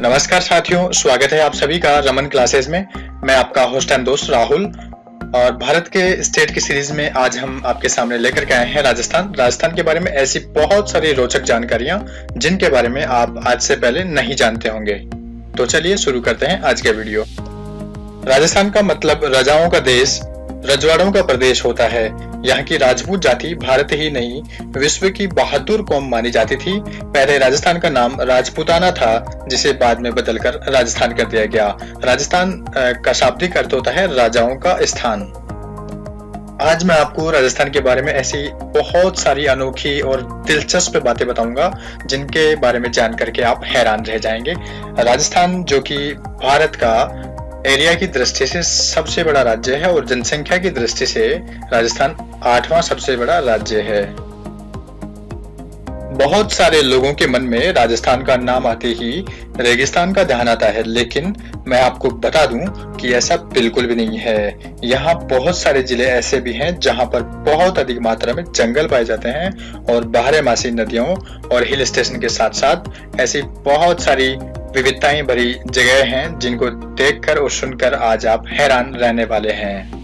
नमस्कार साथियों, स्वागत है आप सभी का रमन क्लासेस में। मैं आपका होस्ट एंड दोस्त राहुल। और भारत के स्टेट की सीरीज में आज हम आपके सामने लेकर के आए हैं राजस्थान के बारे में ऐसी बहुत सारी रोचक जानकारियां जिनके बारे में आप आज से पहले नहीं जानते होंगे। तो चलिए शुरू करते हैं आज के वीडियो। राजस्थान का मतलब राजाओं का देश, रजवाड़ों का प्रदेश होता है। यहाँ की राजपूत जाति भारत ही नहीं विश्व की बहादुर कौम मानी जाती थी। पहले राजस्थान का नाम राजपूताना था, जिसे बाद में बदलकर राजस्थान कर दिया गया। राजस्थान का शाब्दिक अर्थ होता है राजाओं का स्थान। आज मैं आपको राजस्थान के बारे में ऐसी बहुत सारी अनोखी और दिलचस्प बातें बताऊंगा जिनके बारे में जान करके आप हैरान रह जाएंगे। राजस्थान जो कि भारत का एरिया की दृष्टि से सबसे बड़ा राज्य है और जनसंख्या की दृष्टि से राजस्थान 8वां सबसे बड़ा राज्य है। बहुत सारे लोगों के मन में राजस्थान का नाम आते ही रेगिस्तान का ध्यान आता है, लेकिन मैं आपको बता दूं कि ऐसा बिल्कुल भी नहीं है। यहाँ बहुत सारे जिले ऐसे भी हैं जहाँ पर बहुत अधिक मात्रा में जंगल पाए जाते हैं और बारहमासी नदियों और हिल स्टेशन के साथ साथ ऐसी बहुत सारी विविधताएं भरी जगह हैं जिनको देखकर और सुनकर आज आप हैरान रहने वाले हैं।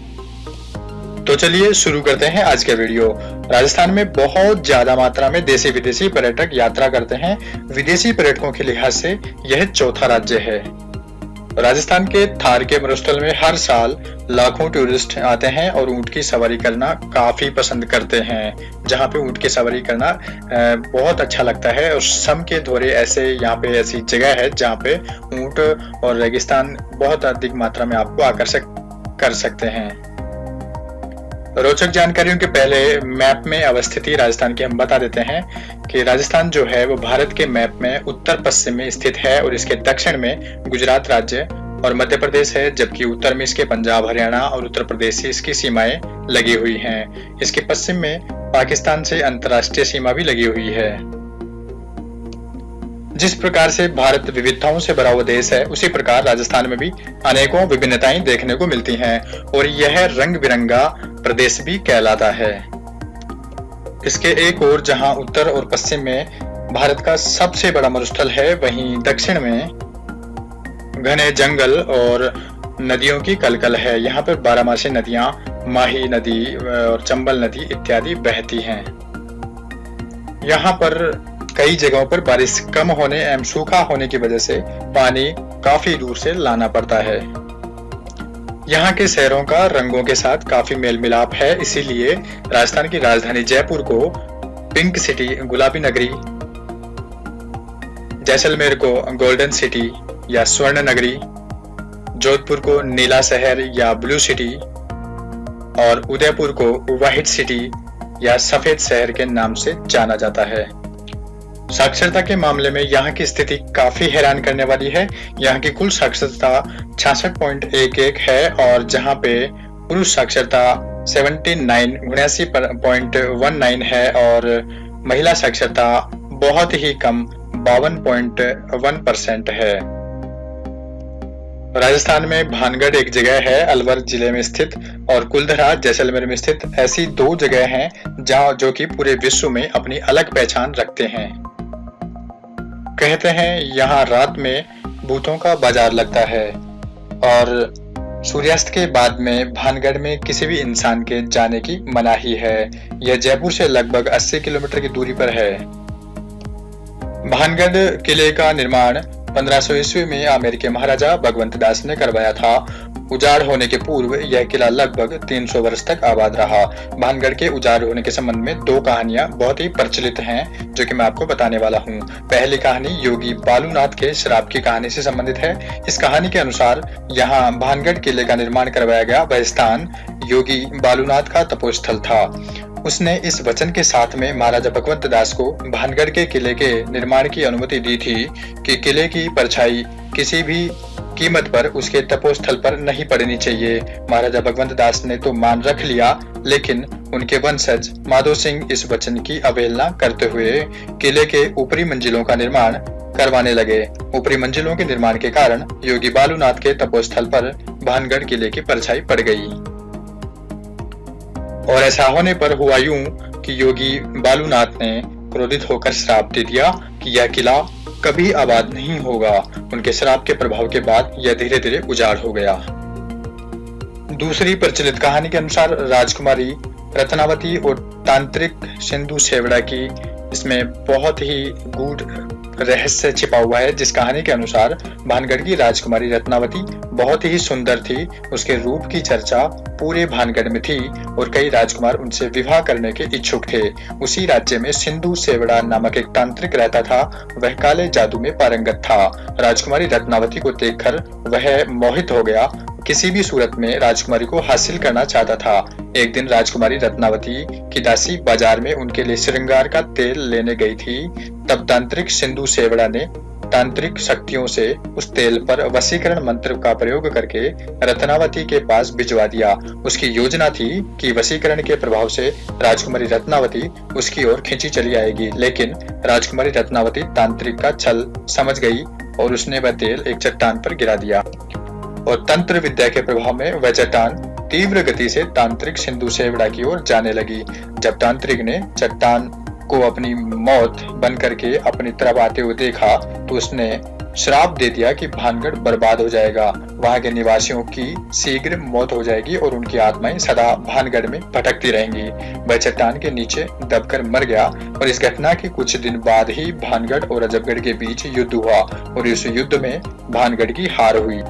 तो चलिए शुरू करते हैं आज के वीडियो। राजस्थान में बहुत ज्यादा मात्रा में देशी विदेशी पर्यटक यात्रा करते हैं। विदेशी पर्यटकों के लिहाज से यह चौथा राज्य है। राजस्थान के थार के मरुस्थल में हर साल लाखों टूरिस्ट आते हैं और ऊंट की सवारी करना काफी पसंद करते हैं। जहाँ पे ऊंट की सवारी करना बहुत अच्छा लगता है और सम के धोरे ऐसे यहाँ पे ऐसी जगह है जहाँ पे ऊंट और रेगिस्तान बहुत अधिक मात्रा में आपको आकर्षक कर सकते हैं। रोचक जानकारियों के पहले मैप में अवस्थिति राजस्थान की हम बता देते हैं कि राजस्थान जो है वो भारत के मैप में उत्तर पश्चिम में स्थित है और इसके दक्षिण में गुजरात राज्य और मध्य प्रदेश है, जबकि उत्तर में इसके पंजाब, हरियाणा और उत्तर प्रदेश से इसकी सीमाएं लगी हुई हैं। इसके पश्चिम में पाकिस्तान से अंतर्राष्ट्रीय सीमा भी लगी हुई है। जिस प्रकार से भारत विविधताओं से भरा हुआ देश है, उसी प्रकार राजस्थान में भी अनेकों विभिन्नताएं देखने को मिलती हैं और यह रंग बिरंगा प्रदेश भी कहलाता है। इसके एक ओर जहां उत्तर और पश्चिम में भारत का सबसे बड़ा मरुस्थल है, वहीं दक्षिण में घने जंगल और नदियों की कलकल है। यहाँ पर बारहमासी नदियां, माही नदी और चंबल नदी इत्यादि बहती हैं। यहाँ पर कई जगहों पर बारिश कम होने एवं सूखा होने की वजह से पानी काफी दूर से लाना पड़ता है। यहाँ के शहरों का रंगों के साथ काफी मेल मिलाप है, इसीलिए राजस्थान की राजधानी जयपुर को पिंक सिटी, गुलाबी नगरी, जैसलमेर को गोल्डन सिटी या स्वर्ण नगरी, जोधपुर को नीला शहर या ब्लू सिटी और उदयपुर को व्हाइट सिटी या सफेद शहर के नाम से जाना जाता है। साक्षरता के मामले में यहाँ की स्थिति काफी हैरान करने वाली है। यहाँ की कुल साक्षरता 66.11 है और जहाँ पे पुरुष साक्षरता 79.19 है और महिला साक्षरता बहुत ही कम 52.1% है। राजस्थान में भानगढ़ एक जगह है अलवर जिले में स्थित और कुलधरा जैसलमेर में स्थित। ऐसी दो जगह हैं जहाँ जो कि पूरे विश्व में अपनी अलग पहचान रखते हैं। कहते हैं यहाँ रात में भूतों का बाजार लगता है और सूर्यास्त के बाद में भानगढ़ में किसी भी इंसान के जाने की मनाही है। यह जयपुर से लगभग 80 किलोमीटर की दूरी पर है। भानगढ़ किले का निर्माण 1500 ईस्वी में अमेरिकी महाराजा भगवंत दास ने करवाया था। उजाड़ होने के पूर्व यह किला लगभग 300 वर्ष तक आबाद रहा। भानगढ़ के उजाड़ होने के संबंध में दो कहानियां बहुत ही प्रचलित हैं जो कि मैं आपको बताने वाला हूं। पहली कहानी योगी बालूनाथ के श्राप की कहानी से संबंधित है। इस कहानी के अनुसार यहाँ भानगढ़ किले का निर्माण करवाया गया वह स्थान योगी बालूनाथ का तपोस्थल था। उसने इस वचन के साथ में महाराजा भगवंत दास को भानगढ़ के किले के निर्माण की अनुमति दी थी कि किले की परछाई किसी भी कीमत पर उसके तपोस्थल पर नहीं पड़नी चाहिए। महाराजा भगवंत दास ने तो मान रख लिया, लेकिन उनके वंशज माधो सिंह इस वचन की अवहेलना करते हुए किले के ऊपरी मंजिलों का निर्माण करवाने लगे। ऊपरी मंजिलों के निर्माण के कारण योगी बालूनाथ के तपोस्थल पर भानगढ़ किले की परछाई पड़ गई और ऐसा होने पर हुआ यूं कि योगी बालूनाथ ने क्रोधित होकर श्राप दे दिया कि यह किला कभी आबाद नहीं होगा। उनके श्राप के प्रभाव के बाद यह धीरे धीरे उजाड़ हो गया। दूसरी प्रचलित कहानी के अनुसार राजकुमारी रत्नावती और तांत्रिक सिंधु सेवड़ा की इसमें बहुत ही गूढ़ रहस्य छिपा हुआ है। जिस कहानी के अनुसार भानगढ़ की राजकुमारी रत्नावती बहुत ही सुंदर थी, उसके रूप की चर्चा पूरे भानगढ़ में थी और कई राजकुमार उनसे विवाह करने के इच्छुक थे। उसी राज्य में सिंधु सेवड़ा नामक एक तांत्रिक रहता था। वह काले जादू में पारंगत था। राजकुमारी रत्नावती को देखकर वह मोहित हो गया, किसी भी सूरत में राजकुमारी को हासिल करना चाहता था। एक दिन राजकुमारी रत्नावती की दासी बाजार में उनके लिए श्रृंगार का तेल लेने गई थी। तब तांत्रिक सिंधु सेवड़ा ने तांत्रिक शक्तियों से उस तेल पर वशीकरण मंत्र का प्रयोग करके रत्नावती के पास भिजवा दिया। उसकी योजना थी कि वशीकरण के प्रभाव से राजकुमारी रत्नावती उसकी ओर खींची चली आएगी, लेकिन राजकुमारी रत्नावती तांत्रिक का छल समझ गई और उसने वह तेल एक चट्टान पर गिरा दिया और तंत्र विद्या के प्रभाव में वह चट्टान तीव्र गति से तांत्रिक सिंधु सेवड़ा की ओर जाने लगी। जब तांत्रिक ने चट्टान को अपनी मौत बन करके अपनी तरफ आते हुए देखा तो उसने श्राप दे दिया कि भानगढ़ बर्बाद हो जाएगा, वहां के निवासियों की शीघ्र मौत हो जाएगी और उनकी आत्माएं सदा भानगढ़ में भटकती रहेंगी। वह चट्टान के नीचे दबकर मर गया और इस घटना के कुछ दिन बाद ही भानगढ़ और अजबगढ़ के बीच युद्ध हुआ और इस युद्ध में भानगढ़ की हार हुई।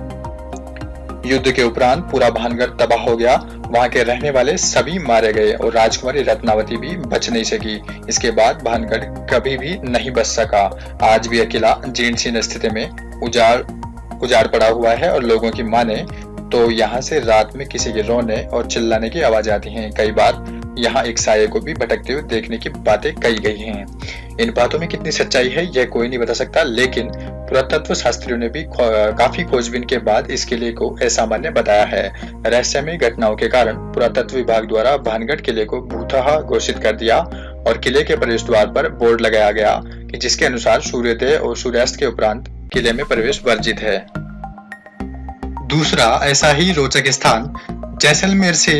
युद्ध के उपरांत पूरा भानगढ़ तबाह हो गया, वहां के रहने वाले सभी मारे गए और राजकुमारी रत्नावती भी बच नहीं सकी। इसके बाद भानगढ़ कभी भी नहीं बच सका। आज भी किला जीर्ण शीर्ण स्थिति में उजाड़ पड़ा हुआ है और लोगों की माने तो यहाँ से रात में किसी के रोने और चिल्लाने की आवाज आती है। कई बार यहाँ एक साये को भी भटकते हुए देखने की बातें कही गई हैं। इन बातों में कितनी सच्चाई है यह कोई नहीं बता सकता, लेकिन पुरातत्व शास्त्रियों ने भी काफी खोजबीन के बाद इस किले को असामान्य बताया है। रहस्यमय घटनाओं के कारण पुरातत्व विभाग द्वारा भानगढ़ किले को भूतहा घोषित कर दिया और किले के प्रवेश द्वार पर बोर्ड लगाया गया कि जिसके अनुसार सूर्योदय और सूर्यास्त के उपरांत किले में प्रवेश वर्जित है। दूसरा ऐसा ही रोचक स्थान जैसलमेर से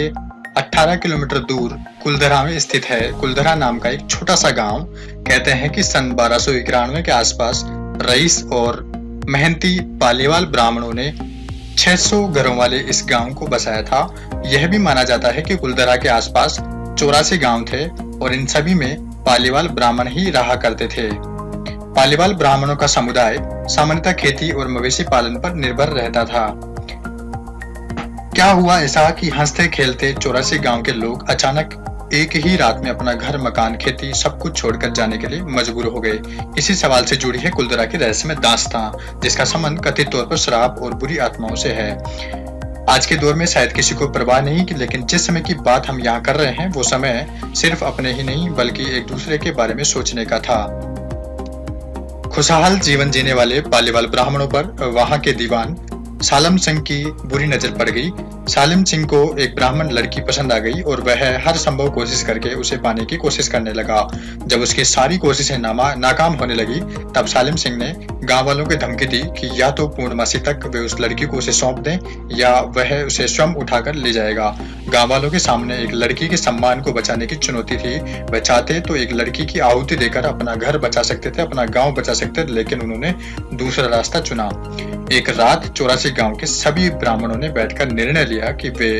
18 किलोमीटर दूर कुलधरा में स्थित है। कुलधरा नाम का एक छोटा सा गांव, कहते हैं कि सन 1291 के आसपास रईस और मेहनती पालीवाल ब्राह्मणों ने 600 घरों वाले इस गांव को बसाया था। यह भी माना जाता है कि कुलधरा के आसपास 84 गांव थे और इन सभी में पालीवाल ब्राह्मण ही रहा करते थे। पालीवाल ब्राह्मणों का समुदाय सामान्यतः खेती और मवेशी पालन पर निर्भर रहता था। क्या हुआ ऐसा कि हंसते खेलते 84 गांव के लोग अचानक एक ही रात में अपना घर, मकान, खेती सब कुछ छोड़कर जाने के लिए मजबूर हो गए। इसी सवाल से जुड़ी है कुलधरा की रहस्यमय दास्तां, जिसका संबंध कथित तौर पर श्राप और बुरी आत्माओं से है। आज के दौर में शायद किसी को परवाह नहीं की, लेकिन जिस समय की बात हम यहाँ कर रहे हैं वो समय सिर्फ अपने ही नहीं बल्कि एक दूसरे के बारे में सोचने का था। खुशहाल जीवन जीने वाले पालीवाल ब्राह्मणों पर वहां के दीवान सालम सिंह की बुरी नजर पड़ गई। सालिम सिंह को एक ब्राह्मण लड़की पसंद आ गई और वह हर संभव कोशिश करके उसे पाने की कोशिश करने लगा। जब उसकी सारी कोशिशें नाकाम होने लगी तब सालिम सिंह ने गांव वालों को धमकी दी कि या तो पूर्णमासी तक वे उस लड़की को उसे सौंप दें या वह उसे स्वयं उठाकर ले जाएगा। गांव वालों के सामने एक लड़की के सम्मान को बचाने की चुनौती थी। वह चाहते तो एक लड़की की आहुति देकर अपना घर बचा सकते थे, अपना गाँव बचा सकते थे, लेकिन उन्होंने दूसरा रास्ता चुना। एक रात 84 गांव के सभी ब्राह्मणों ने बैठकर निर्णय लिया कि वे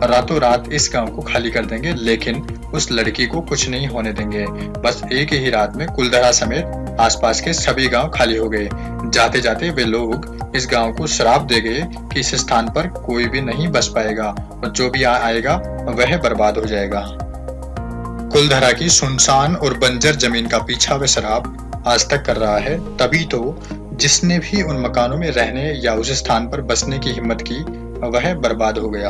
रातों रात इस गांव को खाली कर देंगे, लेकिन उस लड़की को कुछ नहीं होने देंगे। बस एक ही रात में कुलधरा समेत आसपास के सभी गांव खाली हो गए। जाते जाते वे लोग इस गांव को श्राप दे गए कि इस स्थान पर कोई भी नहीं बस पाएगा और जो भी आएगा वह बर्बाद हो जाएगा। कुलधरा की सुनसान और बंजर जमीन का पीछा व श्राप आज तक कर रहा है। तभी तो जिसने भी उन मकानों में रहने या उस स्थान पर बसने की हिम्मत की वह बर्बाद हो गया।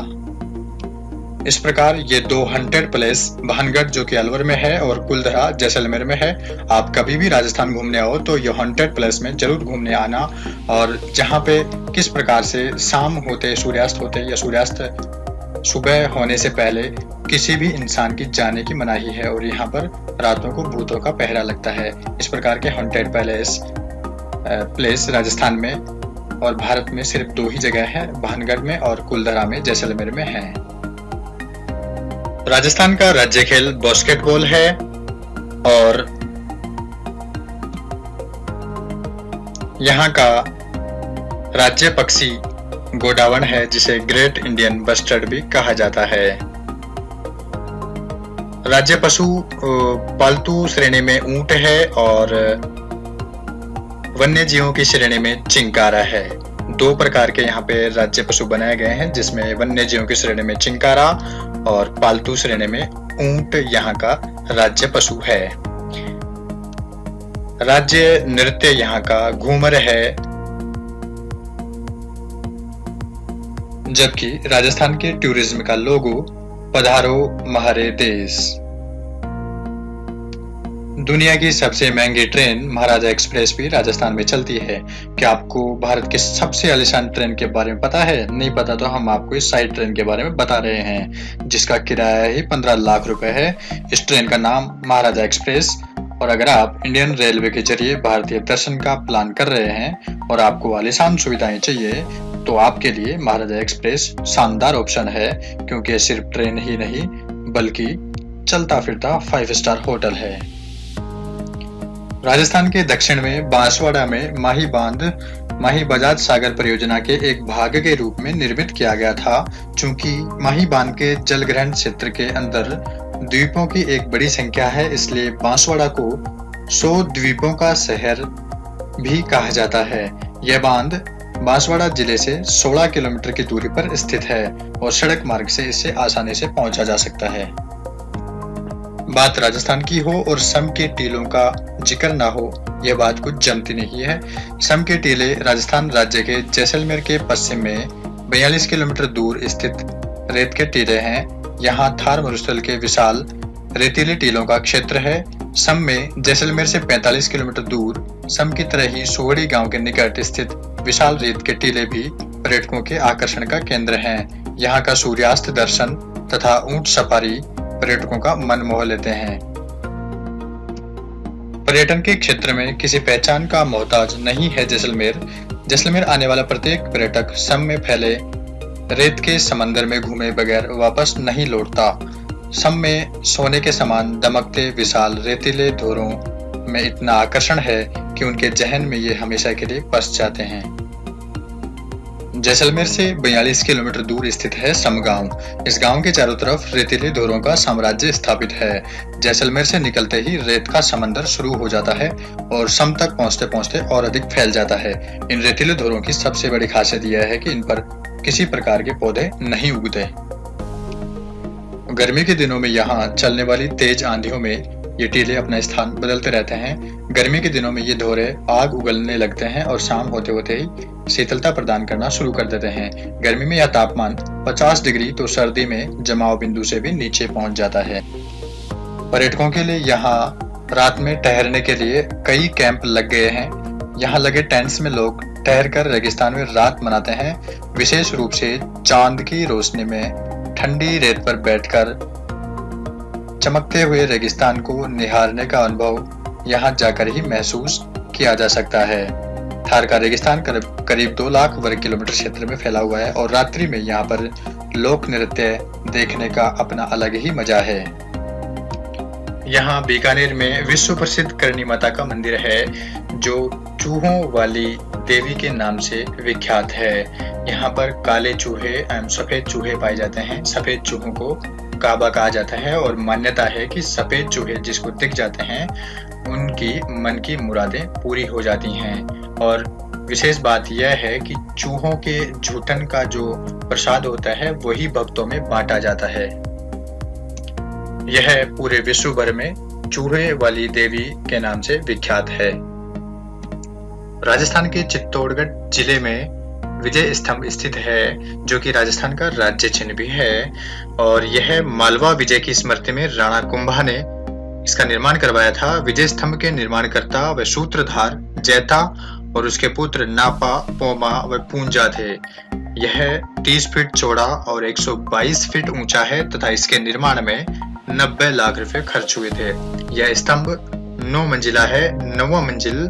इस प्रकार ये दो हॉन्टेड प्लेस भानगढ़ जो कि अलवर में है और कुलधरा जैसलमेर में है। आप कभी भी राजस्थान घूमने आओ तो ये हॉन्टेड प्लेस में जरूर घूमने आना, और जहाँ पे किस प्रकार से शाम होते, सूर्यास्त होते या सूर्यास्त सुबह होने से पहले किसी भी इंसान की जाने की मनाही है और यहाँ पर रातों को भूतों का पहरा लगता है। इस प्रकार के हॉन्टेड प्लेस राजस्थान में और भारत में सिर्फ दो ही जगह है, भानगढ़ में और कुलधरा में जैसलमेर में है। राजस्थान का राज्य खेल बास्केटबॉल है और यहाँ का राज्य पक्षी गोडावण है, जिसे ग्रेट इंडियन बस्टर्ड भी कहा जाता है। राज्य पशु पालतू श्रेणी में ऊंट है और वन्य जीवों की श्रेणी में चिंकारा है। दो प्रकार के यहाँ पे राज्य पशु बनाए गए हैं, जिसमें वन्य जीवों की श्रेणी में चिंकारा और पालतू श्रेणी में ऊंट यहाँ का राज्य पशु है। राज्य नृत्य यहाँ का घूमर है, जबकि राजस्थान के टूरिज्म का लोगो पधारो महारे देश। दुनिया की सबसे महंगी ट्रेन महाराजा एक्सप्रेस भी राजस्थान में चलती है। क्या आपको भारत की सबसे आलीशान ट्रेन के बारे में पता है? नहीं पता तो हम आपको इस साइड ट्रेन के बारे में बता रहे हैं, जिसका किराया ही 15 लाख रुपए है। इस ट्रेन का नाम महाराजा एक्सप्रेस। और अगर आप इंडियन रेलवे के जरिए भारतीय दर्शन का प्लान कर रहे हैं और आपको आलीशान सुविधाएं चाहिए, तो आपके लिए महाराजा एक्सप्रेस शानदार ऑप्शन है, क्योंकि सिर्फ ट्रेन ही नहीं बल्कि चलता फिरता 5 स्टार होटल है। राजस्थान के दक्षिण में बांसवाड़ा में माही बांध माही बजाज सागर परियोजना के एक भाग के रूप में निर्मित किया गया था। चूंकि माही बांध के जलग्रहण क्षेत्र के अंदर द्वीपों की एक बड़ी संख्या है, इसलिए बांसवाड़ा को 100 द्वीपों का शहर भी कहा जाता है। यह बांध बांसवाड़ा जिले से 16 किलोमीटर की दूरी पर स्थित है और सड़क मार्ग से इसे आसानी से पहुंचा जा सकता है। बात राजस्थान की हो और सम के टीलों का जिक्र ना हो, यह बात कुछ जमती नहीं है। सम के टीले राजस्थान राज्य के जैसलमेर के पश्चिम में 42 किलोमीटर दूर स्थित रेत के टीले हैं। यहाँ थार मरुस्थल के विशाल रेतीले टीलों का क्षेत्र है। सम में जैसलमेर से 45 किलोमीटर दूर सम की तरह ही सोहड़ी गांव के निकट स्थित विशाल रेत के टीले भी पर्यटकों के आकर्षण का केंद्र हैं। यहाँ का सूर्यास्त दर्शन तथा ऊंट सफारी पर्यटकों का मन मोह लेते हैं। पर्यटन के क्षेत्र में किसी पहचान का मोहताज नहीं है जैसलमेर। जैसलमेर आने वाला प्रत्येक पर्यटक सम में फैले रेत के समंदर में घूमे बगैर वापस नहीं लौटता। सम में सोने के समान दमकते विशाल रेतीले धोरों में इतना आकर्षण है कि उनके जहन में ये हमेशा के लिए बस जाते हैं। जैसलमेर से 42 किलोमीटर दूर स्थित है सम गांव। इस गांव के चारों तरफ रेतीले धोरों का साम्राज्य स्थापित है। जैसलमेर से निकलते ही रेत का समंदर शुरू हो जाता है और सम तक पहुंचते पहुंचते और अधिक फैल जाता है। इन रेतीले धोरों की सबसे बड़ी खासियत यह है कि इन पर किसी प्रकार के पौधे नहीं उगते। गर्मी के दिनों में यहाँ चलने वाली तेज आंधियों में ये टीले अपना स्थान बदलते रहते हैं। गर्मी के दिनों में ये धोरे आग उगलने लगते हैं और शाम होते होते ही शीतलता प्रदान करना शुरू कर देते हैं। गर्मी में यह तापमान 50 डिग्री तो सर्दी में जमाव बिंदु से भी नीचे पहुंच जाता है। पर्यटकों के लिए यहाँ रात में ठहरने के लिए कई कैंप लग गए हैं। यहाँ लगे टेंट्स में लोग ठहरकर रेगिस्तान में रात मनाते हैं। विशेष रूप से चांद की रोशनी में ठंडी रेत पर बैठकर चमकते हुए रेगिस्तान को निहारने का अनुभव यहाँ जाकर ही महसूस किया जा सकता है। थार का रेगिस्तान करीब 2 लाख वर्ग किलोमीटर क्षेत्र में फैला हुआ है और रात्रि में यहाँ पर लोक नृत्य देखने का अपना अलग ही मजा है। यहाँ बीकानेर में विश्व प्रसिद्ध करणी माता का मंदिर है, जो चूहों वाली देवी के नाम से विख्यात है। यहाँ पर काले चूहे एवं सफेद चूहे पाए जाते हैं। सफेद चूहों को काबा कहा जाता है और मान्यता है कि सफेद चूहे जिसको दिख जाते हैं उनकी मन की मुरादें पूरी हो जाती हैं। और विशेष बात यह है कि चूहों के झूठन का जो प्रसाद होता है वही भक्तों में बांटा जाता है। यह पूरे विश्व भर में चूहे वाली देवी के नाम से विख्यात है। राजस्थान के चित्तौड़गढ़ जिले में विजय स्तंभ स्थित है, जो कि राजस्थान का राज्य चिन्ह भी है। और यह मालवा विजय की स्मृति में राणा कुंभा ने इसका निर्माण करवाया था। विजय स्तंभ के निर्माणकर्ता व सूत्रधार जैता और उसके पुत्र नापा, पोमा व पूंजा थे। यह 30 फीट चौड़ा और 122 फीट ऊंचा है तथा इसके निर्माण में 90 लाख रुपए खर्च हुए थे। यह स्तंभ 9 मंजिला है। 9वां मंजिल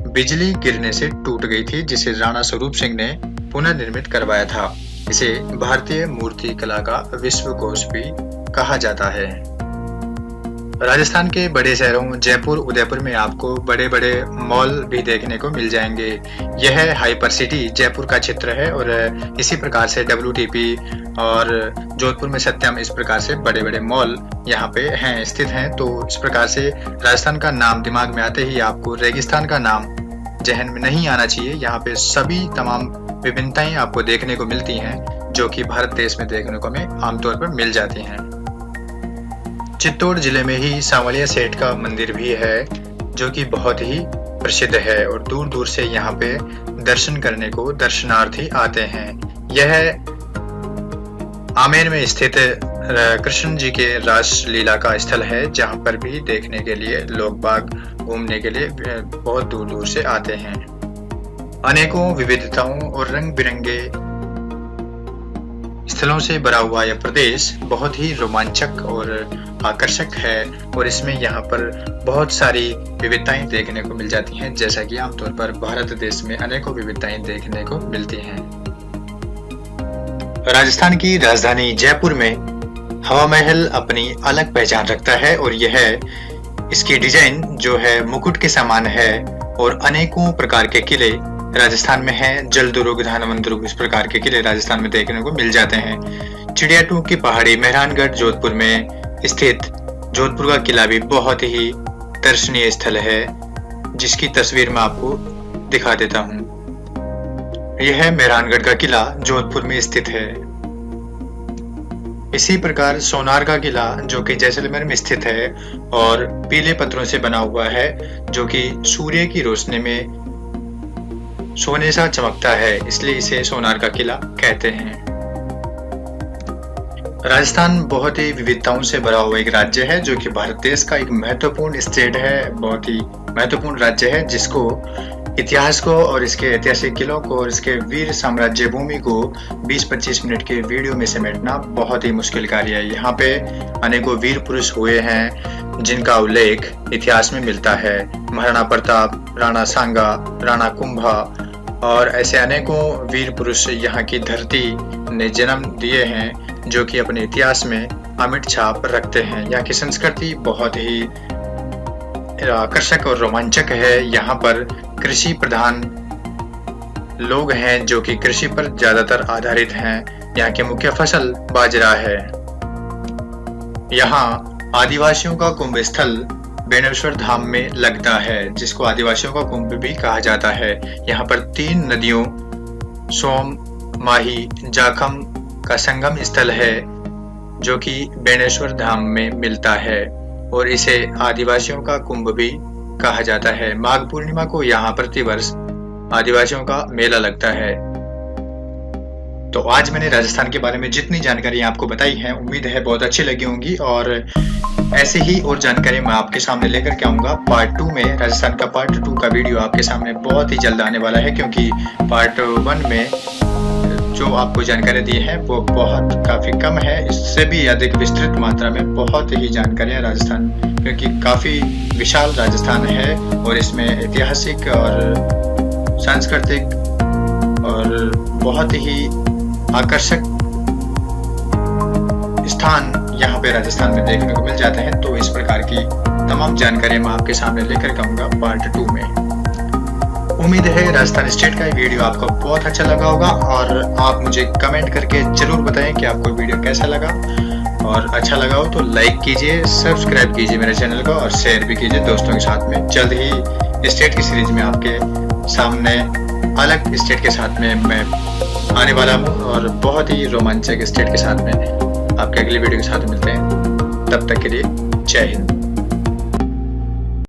बिजली गिरने से टूट गई थी, जिसे राणा स्वरूप सिंह ने पुनः निर्मित करवाया था। इसे भारतीय मूर्ति कला का विश्व कोश भी कहा जाता है। राजस्थान के बड़े शहरों जयपुर, उदयपुर में आपको बड़े-बड़े मॉल भी देखने को मिल जाएंगे। यह हाइपर सिटी जयपुर का क्षेत्र है और इसी प्रकार से WTP और जोधपुर में सत्यम, इस प्रकार से बड़े-बड़े मॉल यहाँ पे हैं, स्थित हैं। तो इस प्रकार से राजस्थान का नाम दिमाग में आते ही आपको रेगिस्तान का नाम जहन में नहीं आना चाहिए। यहाँ पे सभी तमाम विभिन्नताएं आपको देखने को मिलती हैं जो कि भारत देश में देखने को हमें आमतौर पर मिल जाती हैं। चित्तौड़ जिले में ही सांवलिया सेठ का मंदिर भी है जो कि बहुत ही प्रसिद्ध है और दूर दूर से यहाँ पे दर्शन करने को दर्शनार्थी आते हैं। यह आमेर में स्थित कृष्ण जी के रास लीला का स्थल है जहाँ पर भी देखने के लिए लोग बाग घूमने के लिए बहुत दूर दूर से आते हैं। अनेकों विविधताओं और रंग बिरंगे स्थलों से भरा हुआ यह प्रदेश बहुत ही रोमांचक और आकर्षक है और इसमें यहाँ पर बहुत सारी विविधताएं देखने को मिल जाती हैं, जैसा कि आमतौर पर भारत देश में अनेकों विविधताएं देखने को मिलती हैं। राजस्थान की राजधानी जयपुर में हवा महल अपनी अलग पहचान रखता है और यह इसकी डिजाइन जो है मुकुट के समान है और अनेकों प्रकार के किले राजस्थान में हैं। जलदुर्ग, धानवंतदुर्ग, इस प्रकार के किले राजस्थान में देखने को मिल जाते हैं। चिड़ियाटूक की पहाड़ी, मेहरानगढ़ जोधपुर में स्थित जोधपुर का किला भी बहुत ही दर्शनीय स्थल है जिसकी तस्वीर मैं आपको दिखा देता हूँ। यह मेहरानगढ़ का किला जोधपुर में स्थित है। इसी प्रकार सोनार का किला जो कि जैसलमेर में स्थित है और पीले पत्थरों से बना हुआ है जो कि सूर्य की रोशनी में सोने सा चमकता है, इसलिए इसे सोनार का किला कहते हैं। राजस्थान बहुत ही विविधताओं से भरा हुआ एक राज्य है जो कि भारत देश का एक महत्वपूर्ण स्टेट है, बहुत ही महत्वपूर्ण राज्य है जिसको इतिहास को और इसके ऐतिहासिक किलों को और इसके वीर साम्राज्य भूमि को 20-25 मिनट के वीडियो में समेटना बहुत ही मुश्किल कार्य है। यहाँ पे अनेकों वीर पुरुष हुए हैं जिनका उल्लेख इतिहास में मिलता है। महाराणा प्रताप, राणा सांगा, राणा कुंभा और ऐसे अनेकों वीर पुरुष यहाँ की धरती ने जन्म दिए हैं जो कि अपने इतिहास में अमिट छाप रखते हैं। यहाँ की संस्कृति बहुत ही आकर्षक और रोमांचक है। यहाँ पर कृषि प्रधान लोग हैं जो कि कृषि पर ज्यादातर आधारित हैं। यहाँ की मुख्य फसल बाजरा है। यहाँ आदिवासियों का कुंभ स्थल बेणेश्वर धाम में लगता है जिसको आदिवासियों का कुंभ भी कहा जाता है। यहाँ पर 3 नदियों सोम, माही, जाखम का संगम स्थल है जो कि बेणेश्वर धाम में मिलता है और इसे आदिवासियों का कुंभ भी कहा जाता है। माघ पूर्णिमा को यहाँ प्रतिवर्ष आदिवासियों का मेला लगता है। तो आज मैंने राजस्थान के बारे में जितनी जानकारी आपको बताई है उम्मीद है बहुत अच्छी लगी होंगी और ऐसे ही और जानकारी मैं आपके सामने लेकर के आऊंगा। पार्ट 2 में राजस्थान का पार्ट 2 का वीडियो आपके सामने बहुत ही जल्द आने वाला है क्योंकि पार्ट 1 में जो आपको जानकारी दी है वो बहुत काफी कम है। इससे भी अधिक विस्तृत मात्रा में बहुत ही जानकारी है राजस्थान, क्योंकि काफी विशाल राजस्थान है और इसमें ऐतिहासिक और सांस्कृतिक और बहुत ही आकर्षक स्थान यहाँ पे राजस्थान में देखने को मिल जाते हैं। तो इस प्रकार की तमाम जानकारी मैं आपके सामने लेकर आऊंगा पार्ट 2 में। उम्मीद है राजस्थान स्टेट का वीडियो आपको बहुत अच्छा लगा होगा और आप मुझे कमेंट करके जरूर बताएं कि आपको वीडियो कैसा लगा और अच्छा लगा हो तो लाइक कीजिए, सब्सक्राइब कीजिए मेरे चैनल को और शेयर भी कीजिए दोस्तों के साथ में। जल्द ही स्टेट की सीरीज में आपके सामने अलग स्टेट के साथ में मैं आने वाला हूँ और बहुत ही रोमांचक स्टेट के साथ में आपके अगले वीडियो के साथ मिलते हैं। तब तक के लिए जय हिंद।